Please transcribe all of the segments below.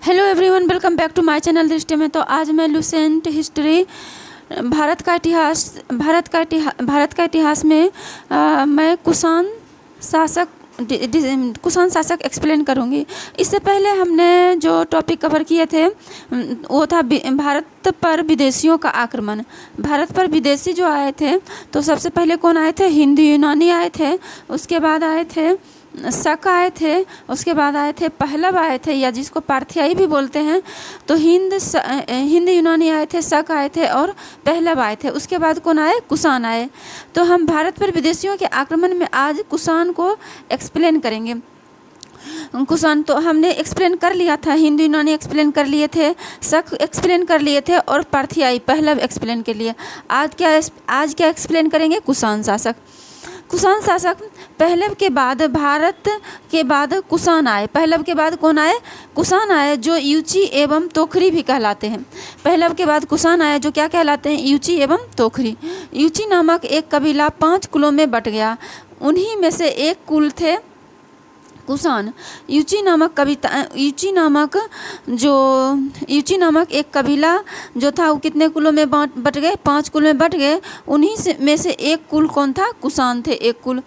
Hello everyone, welcome back to my channel Drishti में। तो आज मैं लुसेंट हिस्ट्री भारत का इतिहास में मैं कुषाण शासक एक्सप्लेन करूँगी। इससे पहले हमने जो टॉपिक कवर किए थे वो था भारत पर विदेशियों का आक्रमण। भारत पर विदेशी जो आए थे तो सबसे पहले कौन आए थे? हिंदू यूनानी आए थे, उसके बाद आए थे शक आए थे, उसके बाद आए थे पहलव आए थे या जिसको पार्थियाई भी बोलते हैं। तो हिंद यूनानी आए थे, शक आए थे और पहलव आए थे। उसके बाद कौन आए? कुषाण आए। तो हम भारत पर विदेशियों के आक्रमण में आज कुषाण को एक्सप्लेन करेंगे। कुषाण तो हमने एक्सप्लेन कर लिया था, हिंदू यूनानी एक्सप्लेन कर लिए थे, शक एक्सप्लेन कर लिए थे और पार्थियाई पहलव एक्सप्लेन कर लिए। आज क्या एक्सप्लेन करेंगे? कुषाण शासक। कुषाण शासक पहलव के बाद भारत के बाद कुषाण आए। पहलव के बाद कौन आए? कुषाण आए, जो यूची एवं तोखरी भी कहलाते हैं। पहलव के बाद कुषाण आए जो क्या कहलाते हैं? यूची एवं तोखरी। यूची नामक एक कबीला 5 कुलों में बट गया। उन्हीं में से एक कुल थे कुषाण। यूची नामक एक कबीला जो था वो कितने कुलों में बट गए? 5 कुल में बट गए। उन्हीं में से एक कुल कौन था? कुषाण थे। एक कुल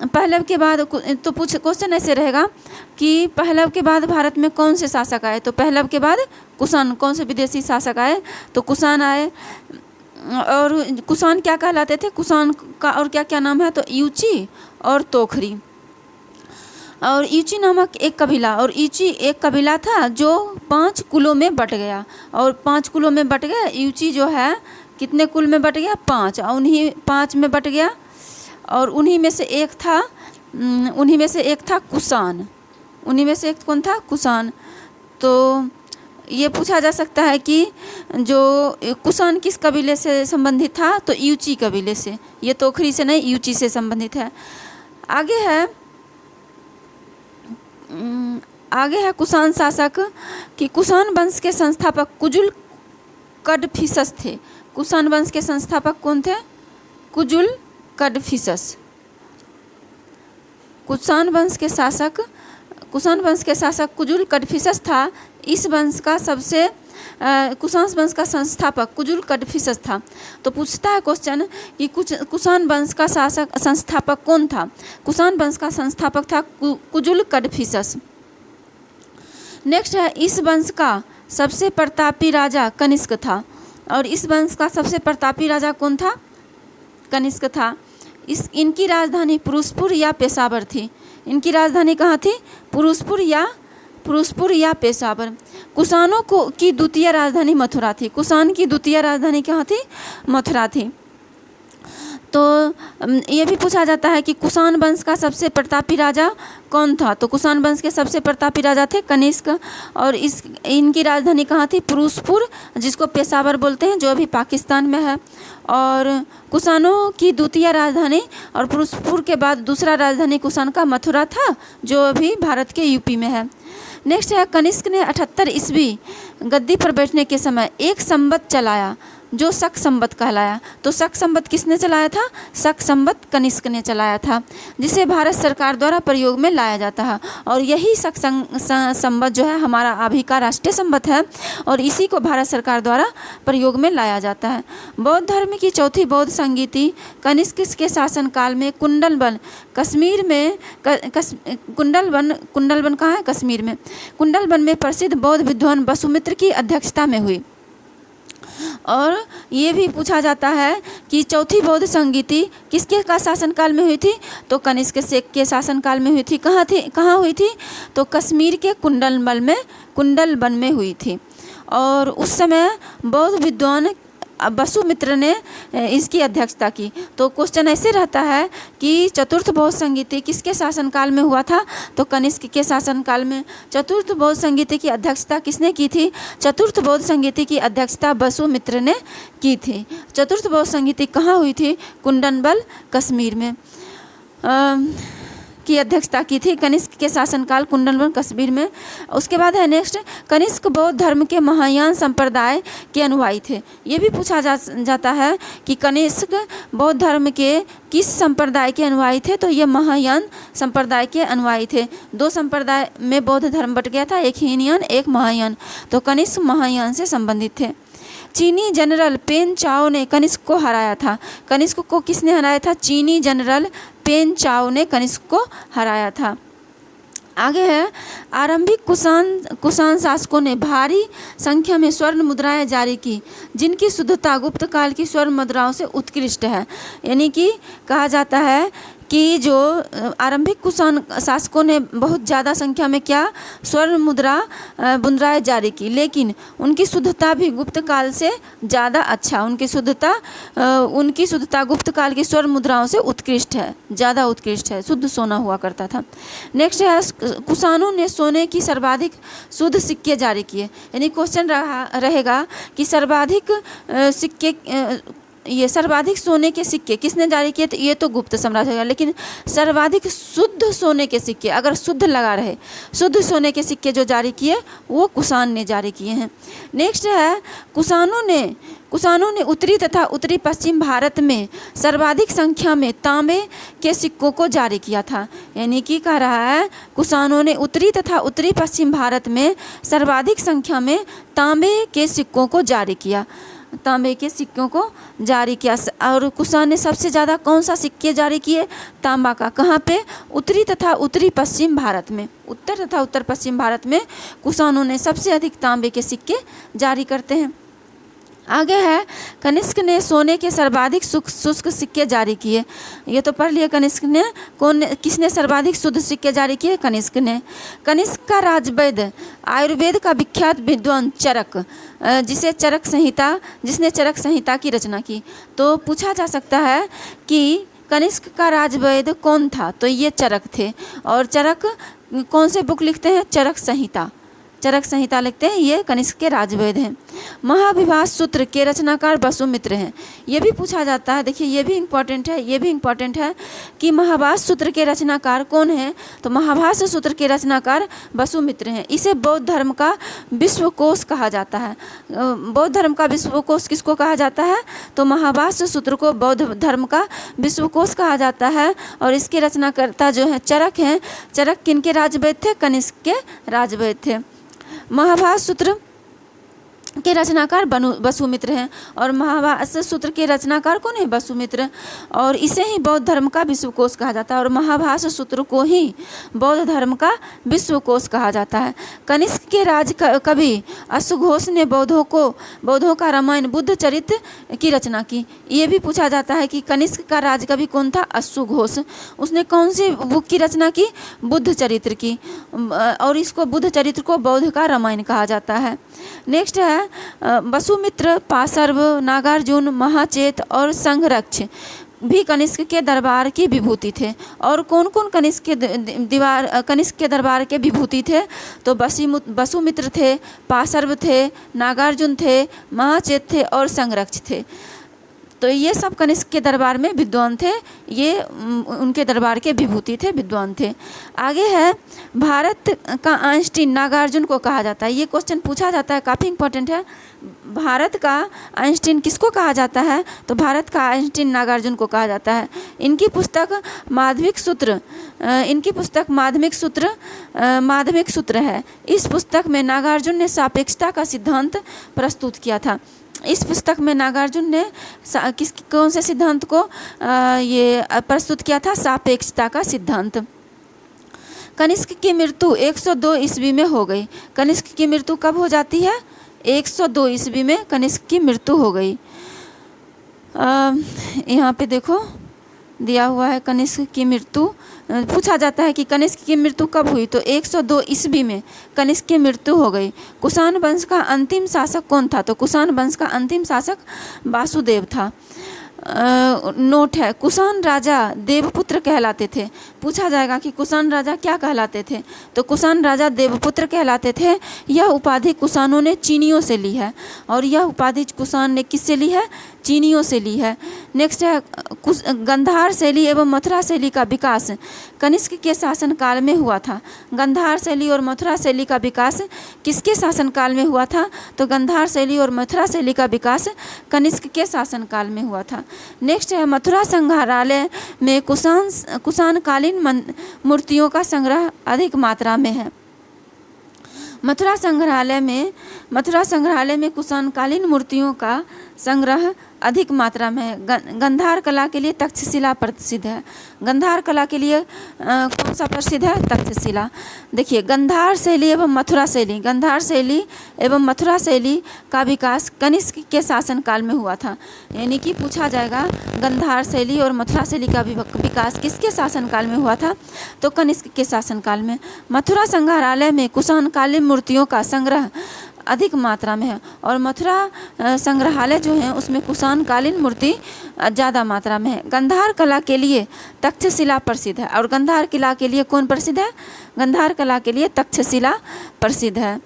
पहलव के बाद तो क्वेश्चन ऐसे रहेगा कि पहलव के बाद भारत में कौन से शासक आए? तो पहलव के बाद कुषाण। कौन से विदेशी शासक आए? तो कुषाण आए। और कुषाण क्या कहलाते थे? कुषाण का और क्या क्या नाम है? तो यूची और तोखरी। और यूची नामक एक कबीला, और यूची एक कबीला था जो 5 कुलों में बट गया। और 5 कुलों में बट गया। यूची जो है कितने कुल में बट गया? 5। और उन्हीं 5 में बट गया। और उन्हीं में से एक था कुषाण। उन्हीं में से एक कौन था? कुषाण। तो ये पूछा जा सकता है कि जो कुषाण किस कबीले से संबंधित था? तो यूची कबीले से। ये तोखरी से नहीं, यूची से संबंधित है। आगे है कुषाण शासक कि कुषाण वंश के संस्थापक कुजुल कडफिसस थे। कुषाण वंश के संस्थापक कौन थे? कुजुल कडफिसस। कुषाण वंश के शासक कुजुल कडफिसस था। इस वंश का कुषाण वंश का संस्थापक कुजुल कडफिसस था। तो पूछता है क्वेश्चन कि कुषाण वंश का संस्थापक कौन था? कुषाण वंश का संस्थापक था कुजुल कडफिसस। नेक्स्ट है, इस वंश का सबसे प्रतापी राजा कनिष्क था। और इस वंश का सबसे प्रतापी राजा कौन था? कनिष्क था। इनकी राजधानी पुरुषपुर या पेशावर थी। इनकी राजधानी कहाँ थी? पुरुषपुर या पेशावर। कुषाणों की द्वितीय राजधानी मथुरा थी। कुषाण की द्वितीय राजधानी कहाँ थी? मथुरा थी। तो ये भी पूछा जाता है कि कुषाण वंश का सबसे प्रतापी राजा कौन था? तो कुषाण वंश के सबसे प्रतापी राजा थे कनिष्क। और इनकी राजधानी कहाँ थी? पुरुषपुर, जिसको पेशावर बोलते हैं, जो अभी पाकिस्तान में है। और कुषाणों की द्वितीय राजधानी और पुरुषपुर के बाद दूसरा राजधानी कुषाण का मथुरा था, जो अभी भारत के यूपी में है। नेक्स्ट है, कनिष्क ने 78 ईस्वी गद्दी पर बैठने के समय एक संवत चलाया जो शक संवत कहलाया। तो शक संवत किसने चलाया था? शक संवत कनिष्क ने चलाया था, जिसे भारत सरकार द्वारा प्रयोग में लाया जाता है। और यही शक संवत जो है हमारा अभी का राष्ट्रीय संवत है और इसी को भारत सरकार द्वारा प्रयोग में लाया जाता है। बौद्ध धर्म की चौथी बौद्ध संगीति कनिष्क के शासनकाल में कुंडलवन कश्मीर में कुंडलवन कहाँ है? कश्मीर में। कुंडलवन में प्रसिद्ध बौद्ध विद्वान वसुमित्र की अध्यक्षता में हुई। और ये भी पूछा जाता है कि चौथी बौद्ध संगीति किसके का शासनकाल में हुई थी? तो कनिष्क के शासनकाल में हुई थी। कहाँ हुई थी? तो कश्मीर के कुंडलवन में हुई थी। और उस समय बौद्ध विद्वान वसुमित्र ने इसकी अध्यक्षता की। तो क्वेश्चन ऐसे रहता है कि चतुर्थ बौद्ध संगीति किसके शासनकाल में हुआ था? तो कनिष्क के शासनकाल में। चतुर्थ बौद्ध संगीति की अध्यक्षता किसने की थी? चतुर्थ बौद्ध संगीति की अध्यक्षता वसुमित्र ने की थी। चतुर्थ बौद्ध संगीति कहाँ हुई थी? कुंडलवन, कश्मीर में। की अध्यक्षता की थी कनिष्क के शासनकाल कुंडलवन कश्मीर में। उसके बाद है नेक्स्ट, कनिष्क बौद्ध धर्म के महायान संप्रदाय के अनुयायी थे। ये भी पूछा जाता है कि कनिष्क बौद्ध धर्म के किस संप्रदाय के अनुयायी थे, तो ये महायान संप्रदाय के अनुयायी थे। 2 संप्रदाय में बौद्ध धर्म बट गया था, एक हीनयान एक महायान, तो कनिष्क महायान से संबंधित थे। चीनी जनरल पेन चाओ ने कनिष्क को हराया था। कनिष्क को किसने हराया था? चीनी जनरल पेन चाओ ने कनिष्क को हराया था। आगे है, आरंभिक कुषाण शासकों ने भारी संख्या में स्वर्ण मुद्राएं जारी की जिनकी शुद्धता गुप्त काल की स्वर्ण मुद्राओं से उत्कृष्ट है। यानी कि कहा जाता है कि जो आरंभिक कुषाण शासकों ने बहुत ज़्यादा संख्या में क्या स्वर्ण मुद्राएं जारी की, लेकिन उनकी शुद्धता भी गुप्त काल से ज़्यादा अच्छा, उनकी शुद्धता गुप्त काल की स्वर्ण मुद्राओं से उत्कृष्ट है, ज़्यादा उत्कृष्ट है, शुद्ध सोना हुआ करता था। नेक्स्ट है, कुषाणों ने सोने की सर्वाधिक शुद्ध सिक्के जारी किए। यानी क्वेश्चन रहेगा कि सर्वाधिक सोने के सिक्के किसने जारी किए? तो ये तो गुप्त साम्राज्य होगा, लेकिन सर्वाधिक शुद्ध सोने के सिक्के, अगर शुद्ध लगा रहे, शुद्ध सोने के सिक्के जो जारी किए वो कुषाण ने जारी किए हैं। नेक्स्ट है, कुषाणों ने उत्तरी तथा उत्तरी पश्चिम भारत में सर्वाधिक संख्या में तांबे के सिक्कों को जारी किया था। यानी कि कह रहा है कुषाणों ने उत्तरी तथा उत्तरी पश्चिम भारत में सर्वाधिक संख्या में तांबे के सिक्कों को जारी किया, तांबे के सिक्कों को जारी किया। और कुषाण ने सबसे ज़्यादा कौन सा सिक्के जारी किए? तांबा का। कहाँ पे? उत्तरी तथा उत्तरी पश्चिम भारत में, उत्तर तथा उत्तर पश्चिम भारत में कुषाणों ने सबसे अधिक तांबे के सिक्के जारी करते हैं। आगे है, कनिष्क ने सोने के सर्वाधिक शुष्क सिक्के जारी किए। ये तो पढ़ लिए, कनिष्क ने किसने सर्वाधिक शुद्ध सिक्के जारी किए? कनिष्क ने। कनिष्क का राजवैद्य आयुर्वेद का विख्यात विद्वान चरक, जिसने चरक संहिता की रचना की। तो पूछा जा सकता है कि कनिष्क का राजवैद्य कौन था? तो ये चरक थे। और चरक कौन से बुक लिखते हैं? चरक संहिता लिखते हैं, ये कनिष्क के राजवैद्य हैं। महाविभास सूत्र के रचनाकार वसुमित्र हैं। ये भी पूछा जाता है, देखिए ये भी इम्पोर्टेंट है कि महाभास सूत्र के रचनाकार कौन है? तो महाभास सूत्र के रचनाकार वसुमित्र हैं। इसे बौद्ध धर्म का विश्वकोश कहा जाता है। बौद्ध धर्म का विश्वकोश किसको कहा जाता है? तो महाभास सूत्र को बौद्ध धर्म का विश्वकोश कहा जाता है। और इसके रचनाकर्ता जो हैं चरक हैं। चरक किनके राजवैद्य थे? कनिष्क के राजवैद्य थे। महाभास सूत्र के रचनाकार वसुमित्र हैं। और महाभास सूत्र के रचनाकार कौन है? वसुमित्र। और इसे ही बौद्ध धर्म का विश्वकोश कहा जाता है। और महाभास सूत्र को ही बौद्ध धर्म का विश्वकोश कहा जाता है। कनिष्क के राज कवि अश्वघोष ने बौद्धों का रामायण बुद्ध चरित्र की रचना की। ये भी पूछा जाता है कि कनिष्क का राज कवि कौन था? अश्वघोष। उसने कौन सी बुक की रचना की? बुद्ध चरित्र की। और इसको बुद्ध चरित्र को बौद्ध का रामायण कहा जाता है। नेक्स्ट है, वसुमित्र, पाशर्व, नागार्जुन, महाचेत और संघरक्ष भी कनिष्क के दरबार की विभूति थे। और कौन कौन कनिष्क के दरबार के विभूति थे? तो वसुमित्र थे, पाशर्व थे, नागार्जुन थे, महाचेत थे और संघरक्ष थे। तो ये सब कनिष्क के दरबार में विद्वान थे, ये उनके दरबार के विभूति थे, विद्वान थे। आगे है, भारत का आइंस्टीन नागार्जुन को कहा जाता है। ये क्वेश्चन पूछा जाता है, काफ़ी इंपॉर्टेंट है। भारत का आइंस्टीन किसको कहा जाता है? तो भारत का आइंस्टीन नागार्जुन को कहा जाता है। इनकी पुस्तक माध्यमिक सूत्र है। इस पुस्तक में नागार्जुन ने सापेक्षता का सिद्धांत प्रस्तुत किया था। इस पुस्तक में नागार्जुन ने कौन से सिद्धांत को ये प्रस्तुत किया था? सापेक्षता का सिद्धांत। कनिष्क की मृत्यु 102 ईस्वी में हो गई। कनिष्क की मृत्यु कब हो जाती है? 102 ईस्वी में कनिष्क की मृत्यु हो गई। यहाँ पे देखो दिया हुआ है कनिष्क की मृत्यु। पूछा जाता है कि कनिष्क की मृत्यु कब हुई? तो 102 ईस्वी में कनिष्क की मृत्यु हो गई। कुषाण वंश का अंतिम शासक कौन था? तो कुषाण वंश का अंतिम शासक वासुदेव था। नोट है, कुषाण राजा देवपुत्र कहलाते थे। पूछा जाएगा कि कुषाण राजा क्या कहलाते थे, तो कुषाण राजा देवपुत्र कहलाते थे। यह उपाधि कुषाणों ने चीनियों से ली है, और यह उपाधि कुषाण ने किससे ली है? चीनियों से ली है। नेक्स्ट है गंधार शैली एवं मथुरा शैली का विकास कनिष्क के शासनकाल में हुआ था। गंधार शैली और मथुरा शैली का विकास किसके शासनकाल में हुआ था? तो गंधार शैली और मथुरा शैली का विकास कनिष्क के शासनकाल में हुआ था। नेक्स्ट है मथुरा संग्रहालय में कुषाणकालीन मूर्तियों का संग्रह अधिक मात्रा में है। मथुरा संग्रहालय में कुषाणकालीन मूर्तियों का संग्रह अधिक मात्रा में है। गंधार कला के लिए तक्षशिला प्रसिद्ध है। गंधार कला के लिए कौन सा प्रसिद्ध है? तक्षशिला। देखिए, गंधार शैली एवं मथुरा शैली का विकास कनिष्क के शासनकाल में हुआ था। यानी कि पूछा जाएगा गंधार शैली और मथुरा शैली का विकास किसके शासनकाल में हुआ था? तो कनिष्क के शासनकाल में। मथुरा संग्रहालय में कुषाणकालीन मूर्तियों का संग्रह अधिक मात्रा में है, और मथुरा संग्रहालय जो है उसमें कुषाणकालीन मूर्ति ज़्यादा मात्रा में है। गंधार कला के लिए तक्षशिला प्रसिद्ध है, और गंधार किला के लिए कौन प्रसिद्ध है? गंधार कला के लिए तक्षशिला प्रसिद्ध है।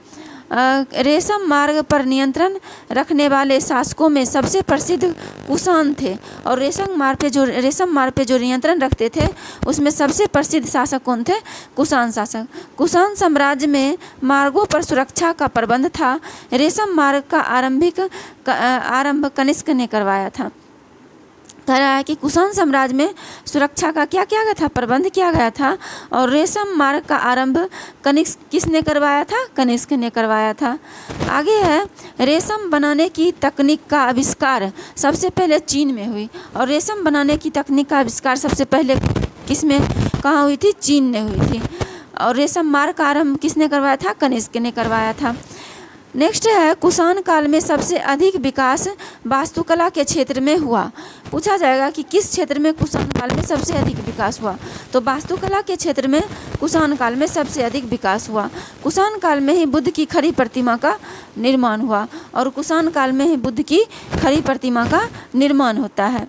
रेशम मार्ग पर नियंत्रण रखने वाले शासकों में सबसे प्रसिद्ध कुषाण थे, और रेशम मार्ग पे जो नियंत्रण रखते थे उसमें सबसे प्रसिद्ध शासक कौन थे? कुषाण शासक। कुषाण साम्राज्य में मार्गों पर सुरक्षा का प्रबंध था। रेशम मार्ग का आरंभ कनिष्क ने करवाया था। कह रहा है कि कुषाण साम्राज्य में सुरक्षा का क्या किया गया था? प्रबंध किया गया था। और रेशम मार्ग का आरंभ किसने करवाया था? कनिष्क ने करवाया था। आगे है रेशम बनाने की तकनीक का आविष्कार सबसे पहले चीन में हुई, और रेशम बनाने की तकनीक का आविष्कार सबसे पहले कहाँ हुई थी? चीन ने हुई थी। और रेशम मार्ग का आरंभ किसने करवाया था? कनिष्क ने करवाया था। नेक्स्ट है कुषाण काल में सबसे अधिक विकास वास्तुकला के क्षेत्र में हुआ। पूछा जाएगा कि किस क्षेत्र में कुषाण काल में सबसे अधिक विकास हुआ? तो वास्तुकला के क्षेत्र में कुषाण काल में सबसे अधिक विकास हुआ। कुषाण काल में ही बुद्ध की खड़ी प्रतिमा का निर्माण हुआ, और कुषाण काल में ही बुद्ध की खड़ी प्रतिमा का निर्माण होता है।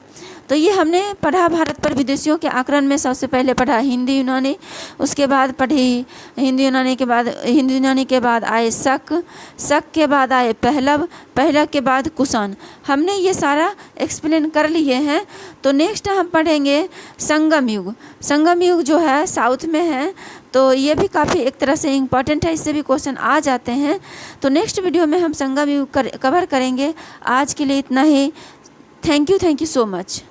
तो ये हमने पढ़ा भारत पर विदेशियों के आक्रमण में। सबसे पहले पढ़ा हिंदी यूनानी, उसके बाद पढ़ी हिंदी यूनानी के बाद आए शक के बाद आए पहलव के बाद कुषाण। हमने ये सारा एक्सप्लेन कर लिए हैं। तो नेक्स्ट हम पढ़ेंगे संगम युग जो है साउथ में है, तो ये भी काफ़ी एक तरह से इम्पॉर्टेंट है, इससे भी क्वेश्चन आ जाते हैं। तो नेक्स्ट वीडियो में हम संगम युग कवर करेंगे। आज के लिए इतना ही। Thank you so much.